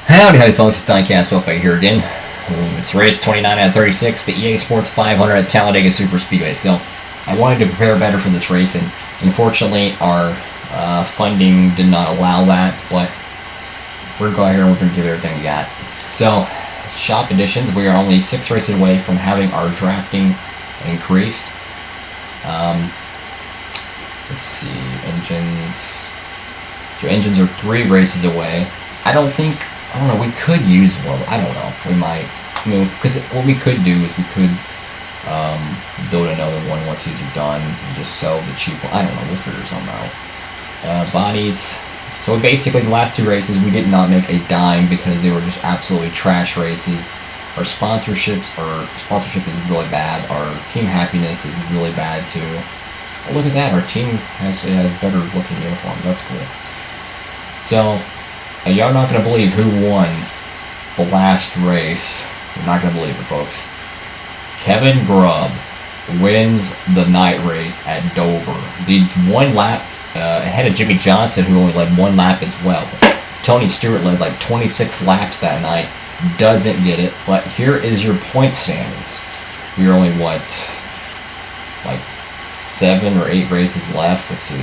Howdy folks, it's Diecast Buffet here again. It's race 29 out of 36, the EA Sports 500 at Talladega Superspeedway. So I wanted to prepare better for this race, and unfortunately our funding did not allow that, but we're going to go out here and we're going to give it everything we got. So, shop editions, we are only 6 races away from having our drafting increased. Let's see, engines. So engines are 3 races away. I don't know, we could use one. I don't know. We might move, because what we could do is we could build another one once these are done and just sell the cheap one. I don't know. We'll figure something out. Bodies. So basically, the last 2 races we did not make a dime because they were just absolutely trash races. Our sponsorship is really bad. Our team happiness is really bad too. Oh, look at that. Our team actually has better looking uniform. That's cool. So, y'all are not going to believe who won the last race. You're not going to believe it, folks. Kevin Grubb wins the night race at Dover. Leads 1 lap ahead of Jimmy Johnson, who only led 1 lap as well. Tony Stewart led like 26 laps that night. Doesn't get it. But here is your point standings. We're only, what, like 7 or 8 races left? Let's see.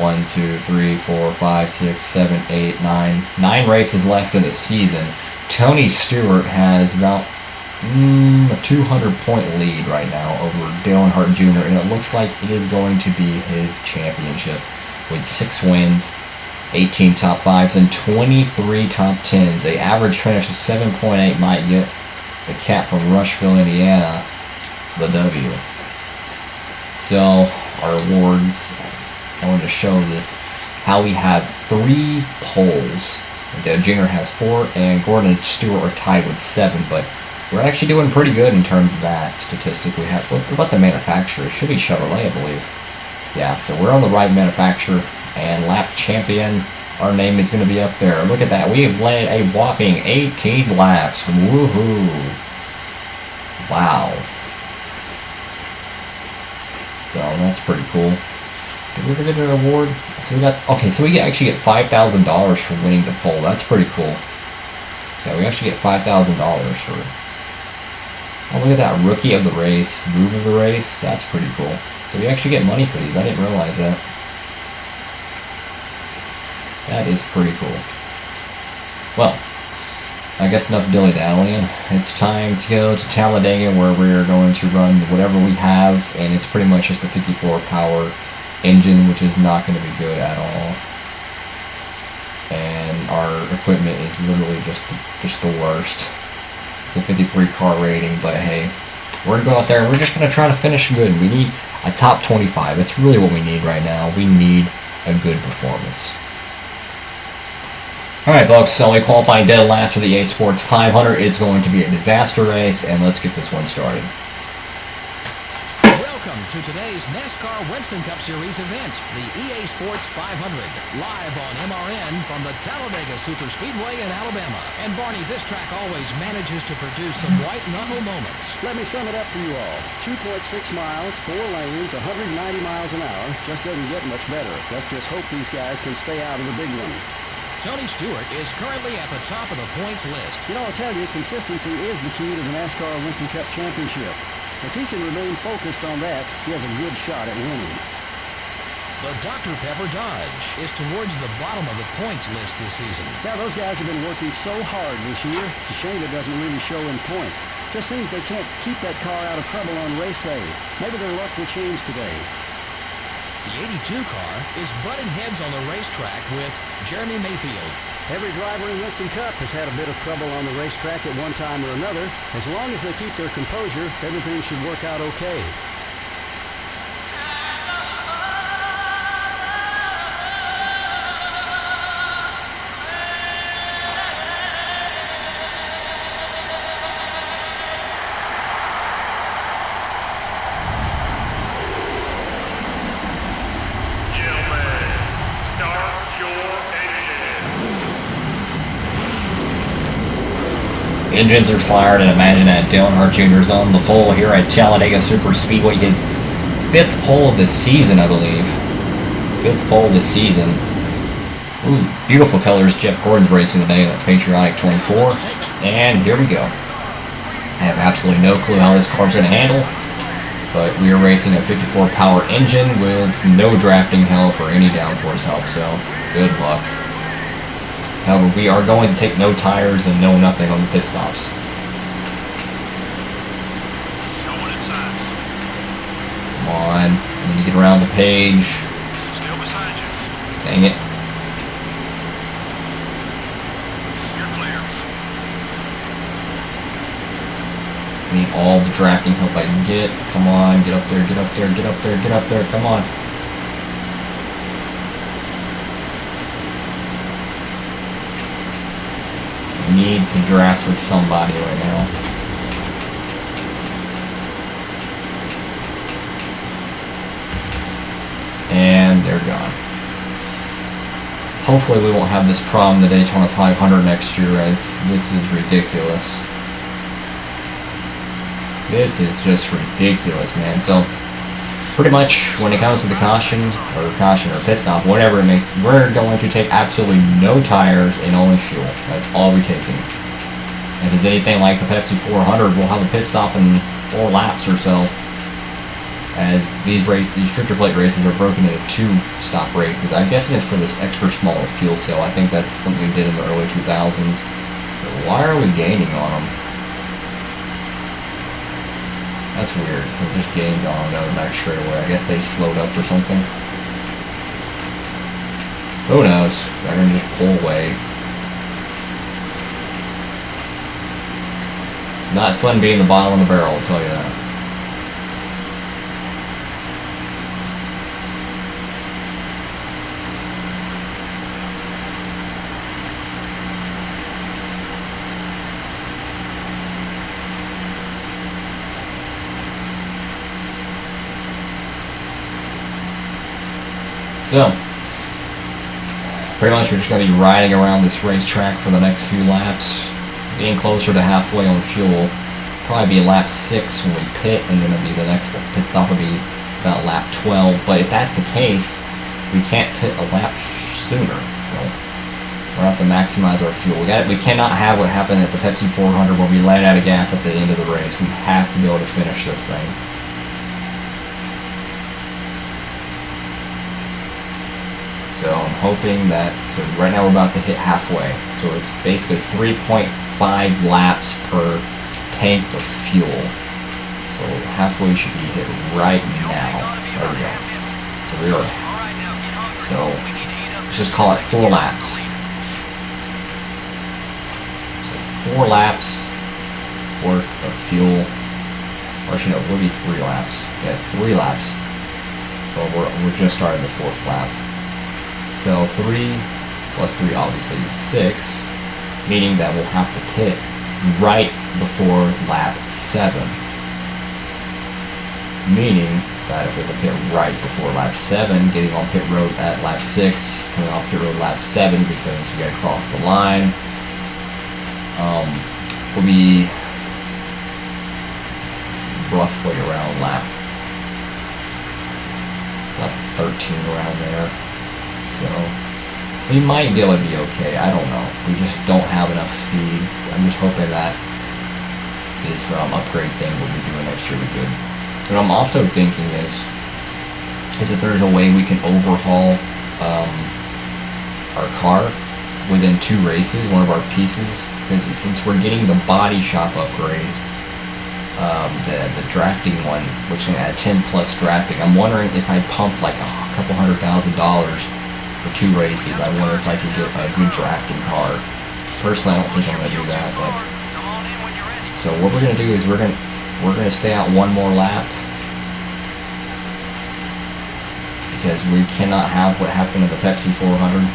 1, 2, 3, 4, 5, 6, 7, 8, 9. 9 races left in the season. Tony Stewart has about a 200-point lead right now over Dale Earnhardt Jr., and it looks like it is going to be his championship with 6 wins, 18 top 5s, and 23 top 10s. The average finish of 7.8 might get the cat from Rushville, Indiana, the W. So, our awards. I wanted to show this, how we have 3 poles. Dale Jr. has 4, and Gordon and Stewart are tied with 7, but we're actually doing pretty good in terms of that statistic. We have, what about the manufacturer? It should be Chevrolet, I believe. Yeah, so we're on the right manufacturer, and lap champion, our name is going to be up there. Look at that, we have led a whopping 18 laps. Woohoo! Wow. So that's pretty cool. Did we ever get an award? So we actually get $5,000 for winning the poll. That's pretty cool. So we actually get $5,000 for. Oh, look at that, rookie of the race, move of the race. That's pretty cool. So we actually get money for these. I didn't realize that. That is pretty cool. Well, I guess enough dilly-dallying. It's time to go to Talladega, where we're going to run whatever we have, and it's pretty much just a 54 power engine, which is not going to be good at all, and our equipment is literally just the worst. It's a 53 car rating, but hey, we're gonna go out there and we're just gonna try to finish good. We need a top 25. That's really what we need right now. We need a good performance. Alright folks, so we qualifying dead last for the EA Sports 500. It's going to be a disaster race, and let's get this one started. Welcome to today's Nascar Winston Cup Series event, the EA Sports 500, live on MRN from the Talladega Superspeedway in Alabama. And Barney, this track always manages to produce some white-knuckle moments. Let me sum it up for you all. 2.6 miles, 4 lanes, 190 miles an hour. Just doesn't get much better. Let's just hope these guys can stay out of the big one. Tony Stewart is currently at the top of the points list. You know, I'll tell you, consistency is the key to the NASCAR Winston Cup Championship. If he can remain focused on that, he has a good shot at winning. The Dr. Pepper Dodge is towards the bottom of the points list this season. Now, those guys have been working so hard this year. It's a shame it doesn't really show in points. Just seems they can't keep that car out of trouble on race day. Maybe their luck will change today. The 82 car is butting heads on the racetrack with Jeremy Mayfield. Every driver in Winston Cup has had a bit of trouble on the racetrack at one time or another. As long as they keep their composure, everything should work out okay. Engines are fired, and imagine that Dale Earnhardt Jr. is on the pole here at Talladega Superspeedway. His 5th pole of the season, I believe. 5th pole of the season. Ooh. Beautiful colors. Jeff Gordon's racing today, that Patriotic 24. And here we go. I have absolutely no clue how this car's going to handle, but we are racing a 54 power engine with no drafting help or any downforce help, so good luck. However, we are going to take no tires and no nothing on the pit stops. Come on, I need to get around the page. Dang it. I need all the drafting help I can get. Come on, get up there, get up there, get up there, get up there, come on. I need to draft with somebody right now. And they're gone. Hopefully we won't have this problem the Daytona 500 next year, as this is ridiculous. This is just ridiculous, man. So, pretty much, when it comes to the caution or pit stop, whatever it makes, we're going to take absolutely no tires and only fuel. That's all we're taking. If it's anything like the Pepsi 400, we'll have a pit stop in 4 laps or so. As these stricter plate races are broken into 2-stop races. I'm guessing it's for this extra small fuel cell. I think that's something we did in the early 2000s. But why are we gaining on them? That's weird. We just gained on another back straightaway. I guess they slowed up or something. Who knows? They're gonna just pull away. It's not fun being the bottom of the barrel, I'll tell you that. So, pretty much we're just going to be riding around this racetrack for the next few laps, getting closer to halfway on fuel. Probably be lap 6 when we pit, and then it'll be the next pit stop will be about lap 12. But if that's the case, we can't pit a lap sooner, so we're going to have to maximize our fuel. We cannot have what happened at the Pepsi 400 where we ran out of gas at the end of the race. We have to be able to finish this thing. So I'm hoping that, so right now we're about to hit halfway. So it's basically 3.5 laps per tank of fuel. So halfway should be hit right now. There we go. So we are, so let's just call it 4 laps. So 4 laps worth of fuel. Or actually no, it would be 3 laps. Yeah, 3 laps. Well, we're just starting the 4th lap. So 3 plus 3 obviously is 6, meaning that we'll have to pit right before lap 7. Meaning that if we can pit right before lap 7, getting on pit road at lap 6, coming off pit road lap 7 because we gotta cross the line, will be roughly around lap 13 around there. So, we might be able to be okay, I don't know. We just don't have enough speed. I'm just hoping that this upgrade thing we'll be doing next year will be good. What I'm also thinking is that there's a way we can overhaul our car within 2 races, one of our pieces, because since we're getting the body shop upgrade, the drafting one, which can add 10 plus drafting, I'm wondering if I pumped like a couple $100,000 for 2 races, I wonder if I could get a good drafting car. Personally, I don't think I'm gonna do that, but so what we're gonna do is we're gonna stay out 1 more lap because we cannot have what happened to the Pepsi 400.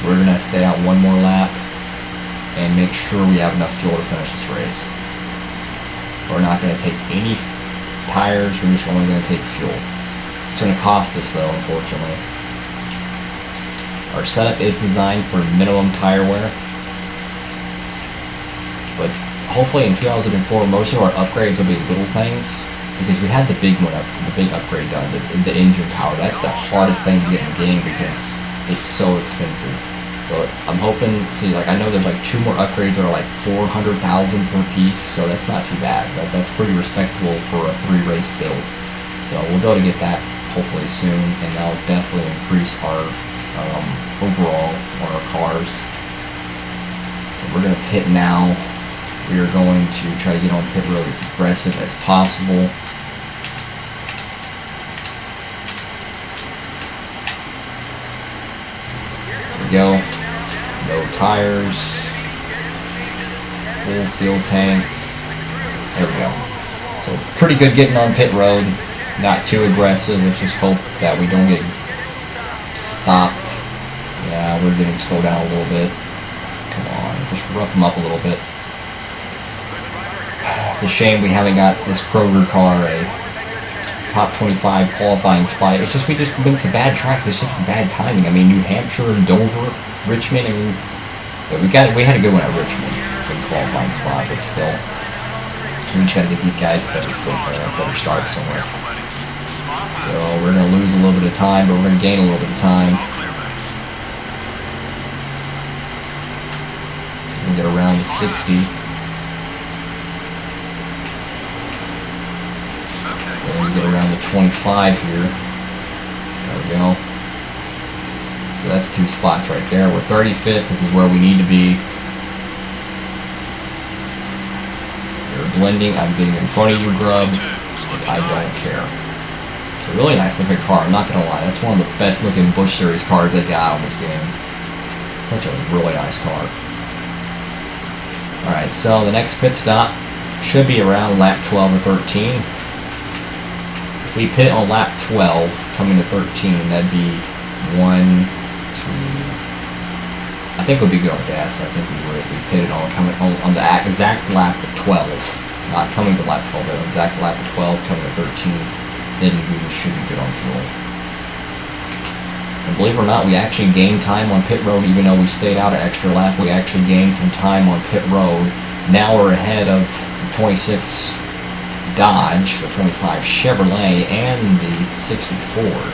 We're gonna stay out 1 more lap and make sure we have enough fuel to finish this race. We're not gonna take any tires. We're just only gonna take fuel. It's going to cost us though, unfortunately. Our setup is designed for minimum tire wear, but hopefully in 2004 most of our upgrades will be little things, because we had the big upgrade done, the engine power. That's the hardest thing to get in the game because it's so expensive. But I'm hoping, see, like I know there's like 2 more upgrades that are like 400,000 per piece, so that's not too bad. That's pretty respectable for a 3-race build. So we'll be able to get that hopefully soon, and that'll definitely increase our overall on our cars. So we're gonna pit now. We are going to try to get on pit road as aggressive as possible. There we go. No tires. Full fuel tank. There we go. So pretty good getting on pit road. Not too aggressive. Let's just hope that we don't get stopped. Yeah, we're getting slowed down a little bit. Come on, just rough them up a little bit. It's a shame we haven't got this Kroger car a top 25 qualifying spot. It's just we just been to bad tracks. It's just bad timing. I mean, New Hampshire, Dover, Richmond. I mean, we had a good one at Richmond, good qualifying spot, but still, we just gotta get these guys better start somewhere. So we're gonna lose a little bit of time, but we're gonna gain a little bit of time. So we can get around the 60. And we get around the 25 here. There we go. So that's 2 spots right there. We're 35th. This is where we need to be. You're blending. I'm getting in front of you, Grub, because I don't care. It's a really nice looking car. I'm not going to lie. That's one of the best looking Busch Series cars they got on this game. Such a really nice car. Alright, so the next pit stop should be around lap 12 or 13. If we pit on lap 12, coming to 13, that'd be 1, 2... I think we'd be good on gas. I think we would if we pitted on the exact lap of 12. Not coming to lap 12, but exact lap of 12, coming to 13. Then we should be good on fuel. And believe it or not, we actually gained time on pit road, even though we stayed out an extra lap. We actually gained some time on pit road. Now we're ahead of the 26 Dodge, the 25 Chevrolet, and the 60 Ford.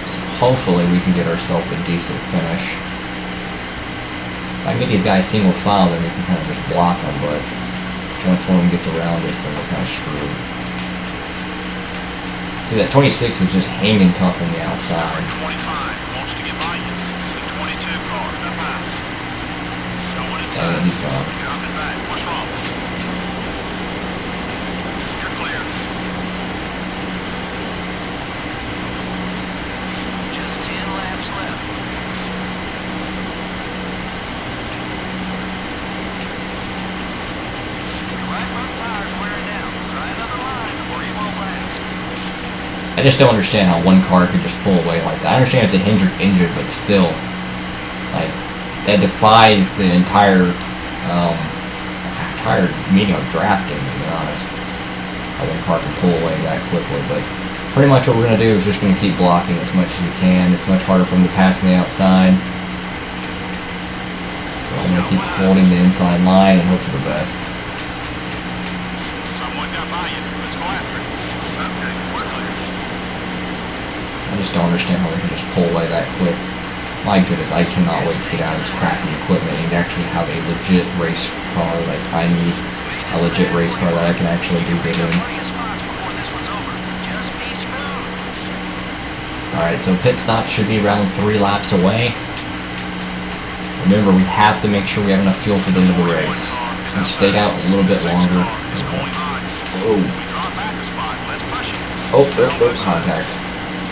So hopefully we can get ourselves a decent finish. If I can get these guys single file, then we can kind of just block them, but once one of them gets around us, then we're kind of screwed. See, that 26 is just hanging tough on the outside. And he's gone. What's wrong? You're clear. Just 10 laps left. Your right front tire's wearing down. Try another line before you won't last. I just don't understand how one car could just pull away like that. I understand it's a hindered engine, but still, like, that defies the entire meaning of drafting, to be honest. How one car can pull away that quickly, but pretty much what we're going to do is just going to keep blocking as much as we can. It's much harder for them to pass on the outside. So I'm going to keep holding the inside line and hope for the best. Someone got by you. Let's go after it. Okay, we're clear. I just don't understand how we can just pull away that quick. My goodness, I cannot wait to get out of this crappy equipment and actually have a legit race car. Like, I need a legit race car that I can actually do good in. Alright, so pit stop should be around 3 laps away. Remember, we have to make sure we have enough fuel for the end of the race. We stayed out a little bit longer. Oh, contact.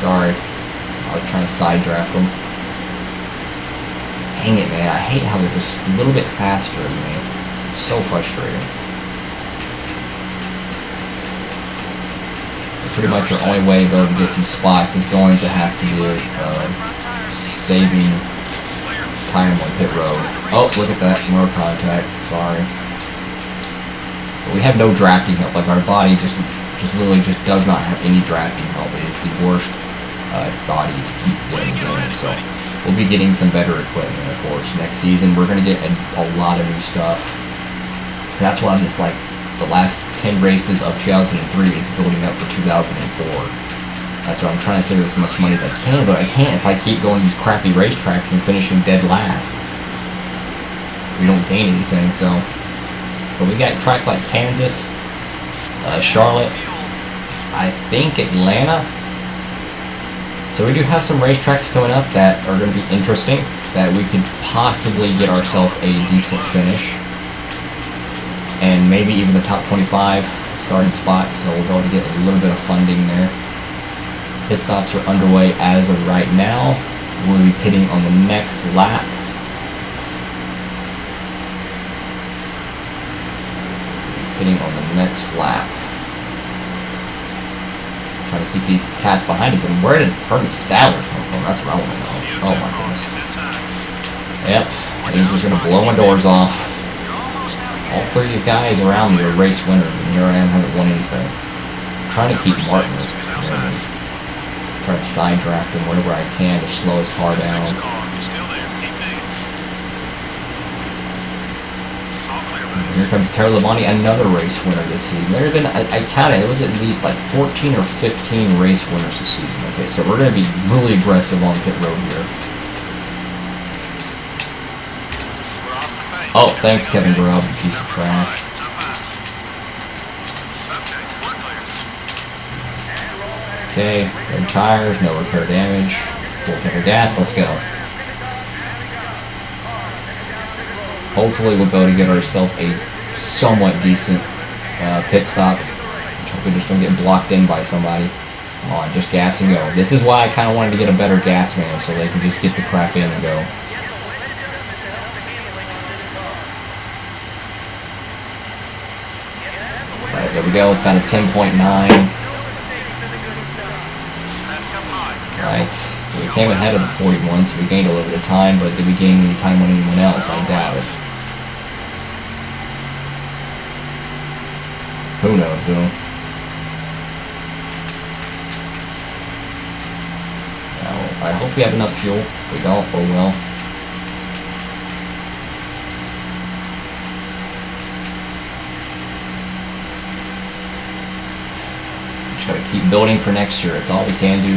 Sorry. I was trying to side draft them. Dang it, man. I hate how they're just a little bit faster than me. It's so frustrating. Pretty much our only way though to get some spots is going to have to be saving time on pit road. Oh, look at that. More contact. Sorry. But we have no drafting help. Like, our body just literally just does not have any drafting help. It's the worst body in the game. So we'll be getting some better equipment, of course. Next season, we're going to get a lot of new stuff. That's why I'm just like, the last 10 races of 2003 is building up for 2004. That's why I'm trying to save as much money as I can, but I can't if I keep going to these crappy racetracks and finishing dead last. We don't gain anything, so. But we got track like Kansas, Charlotte, I think Atlanta. So we do have some racetracks coming up that are going to be interesting, that we could possibly get ourselves a decent finish. And maybe even the top 25 starting spot, so we'll be able to get a little bit of funding there. Pit stops are underway as of right now. We'll be pitting on the next lap. Pitting on the next lap. Trying to keep these cats behind us. And where did Hermie Sadler come from? That's what I want to know. Oh my goodness. Yep. He's just going to blow my doors off. All three of these guys around me are race winners, and here I am, haven't won anything. I'm trying to keep Martin. Trying to side draft him whenever I can to slow his car down. Here comes Terry Labonte, another race winner this season. There have been, I counted, it was at least like 14 or 15 race winners this season. Okay, so we're going to be really aggressive on pit road here. Oh, thanks, Kevin Grubb, you piece of trash. Okay, red tires, no repair damage. Full tank of gas, let's go. Hopefully we'll be able to get ourselves a somewhat decent pit stop. Hope we just don't get blocked in by somebody. Come on, just gas and go. This is why I kind of wanted to get a better gas man, so they can just get the crap in and go. Alright, there we go, about a 10.9. Right, we came ahead of the 41, so we gained a little bit of time, but did we gain any time on anyone else? I doubt it. Who knows, though? Now, I hope we have enough fuel. If we don't, oh well. Try to keep building for next year. It's all we can do.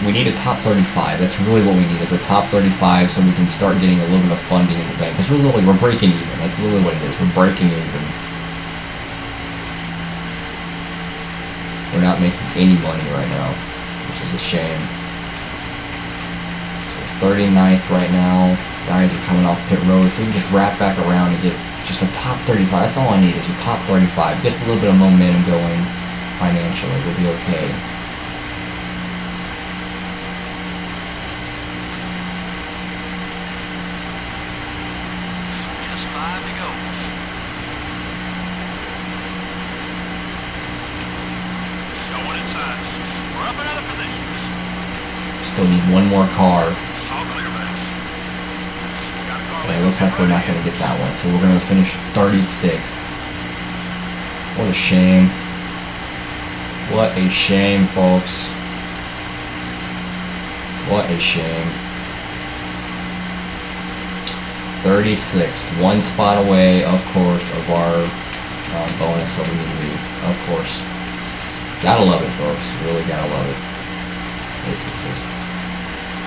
We need a top 35. That's really what we need, is a top 35, so we can start getting a little bit of funding in the bank. Because we're breaking even. That's literally what it is. We're breaking even. We're not making any money right now, which is a shame. So 39th right now. Guys are coming off pit road. If we can just wrap back around and get just a top 35, that's all I need, is a top 35. Get a little bit of momentum going. Financially, we'll be okay. Just 5 to go. Going inside. We're up another position. Still need one more car. All clear back. And it looks like we're not going to get that one, so we're going to finish 36th. What a shame. What a shame, folks. What a shame. 36th. One spot away, of course, of our bonus that we need to be. Of course. Gotta love it, folks. Really gotta love it. This is just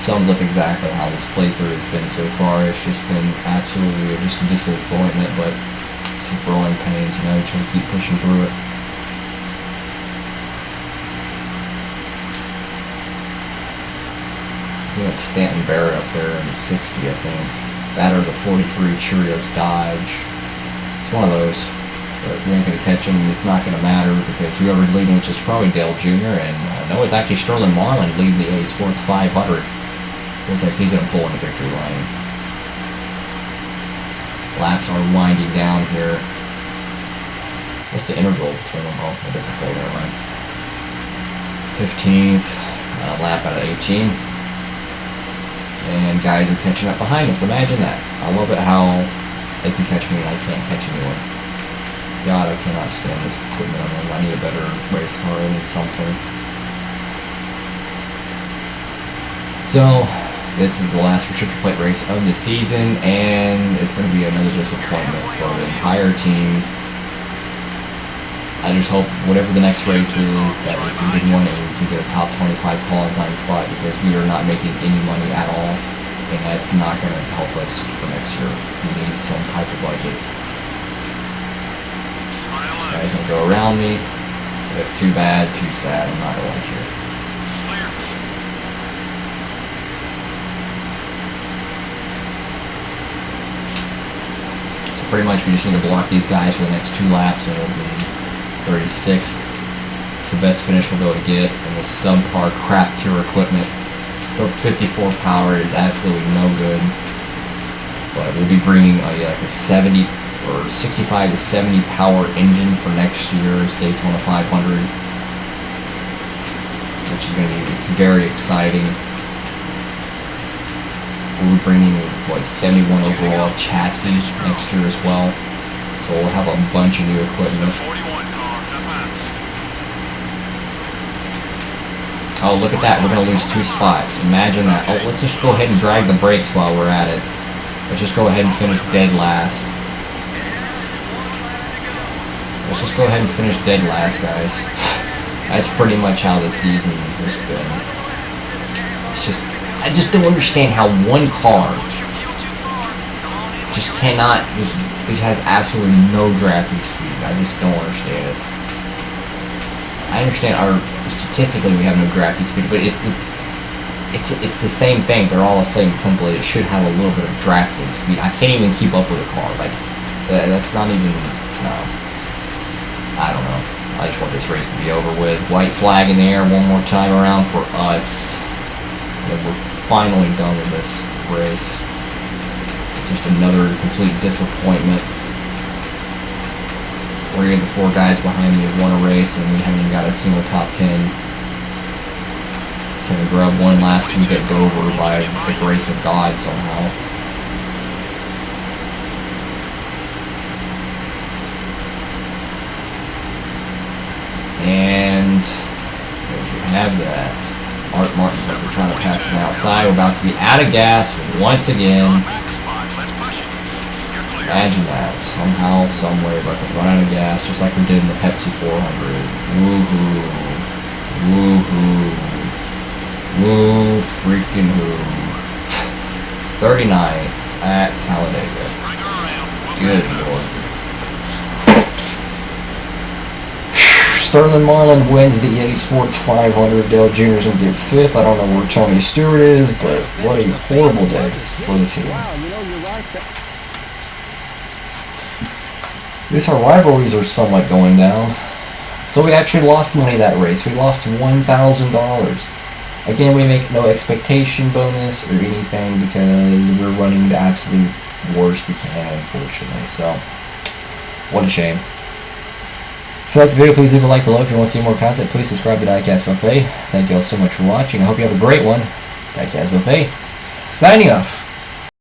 sums up exactly how this playthrough has been so far. It's just been absolutely just a disappointment, but it's growing pains, you know, trying to keep pushing through it. We got Stanton Barrett up there in the 60, I think. That or the 43 Cheerios Dodge. It's one of those. But we ain't going to catch him. It's not going to matter because whoever's leading, which is probably Dale Jr. And no, it's actually Sterling Marlin leading the A Sports 500. Looks like he's going to pull in the victory lane. Laps are winding down here. What's the interval between them? Oh, it doesn't say there, right? 15th. Lap out of 18. And guys are catching up behind us. Imagine that. I love it how they can catch me and I can't catch anyone. God, I cannot stand this equipment on them. I need a better race car. I need something. So, This is the last restrictor plate race of the season, and it's going to be another disappointment for the entire team. I just hope whatever the next race is, that it's a good one and we can get a top 25 qualifying spot, because we are not making any money at all, and that's not going to help us for next year. We need some type of budget. This guy's going to go around me. Too bad, too sad. I'm not going to watch it. So pretty much we just need to block these guys for the next 2 laps, and it'll be 36th. It's the best finish we'll be able to get in this subpar crap tier equipment. The 54 power is absolutely no good, but we'll be bringing like a 70 or 65 to 70 power engine for next year's Daytona 500, which is going to be, it's very exciting. We'll be bringing a 71 overall chassis next year as well, so we'll have a bunch of new equipment. Oh, look at that. We're going to lose 2 spots. Imagine that. Oh, let's just go ahead and drag the brakes while we're at it. Let's just go ahead and finish dead last. Let's just go ahead and finish dead last, guys. That's pretty much how the season's just been. It's just, I just don't understand how one car just cannot, it has absolutely no drafting speed. I just don't understand it. I understand statistically we have no drafting speed, but it's the same thing. They're all the same template. It should have a little bit of drafting speed. I can't even keep up with a car. Like, that's not even, no. I don't know. I just want this race to be over with. White flag in the air one more time around for us. And we're finally done with this race. It's just another complete disappointment. 3 of the 4 guys behind me have won a race, and we haven't even got a single top 10. Can we grab one last week at Dover by the grace of God somehow? And there you have that. Art Martin's what they're trying to pass it outside. We're about to be out of gas once again. Imagine that. Somehow, someway, about to run out of gas, just like we did in the Pepsi 400. Woohoo. Woohoo. Woo freaking hoo. 39th at Talladega. Good lord. Sterling Marlin wins the EA Sports 500. Dale Jr.'s going to get 5th. I don't know where Tony Stewart is, but what a horrible day for the team. At least our rivalries are somewhat going down. So we actually lost money that race. We lost $1,000. Again, we make no expectation bonus or anything because we're running the absolute worst we can, unfortunately. So, what a shame. If you like the video, please leave a like below. If you want to see more content, please subscribe to Diecast Buffet. Thank you all so much for watching. I hope you have a great one. Diecast Buffet, signing off.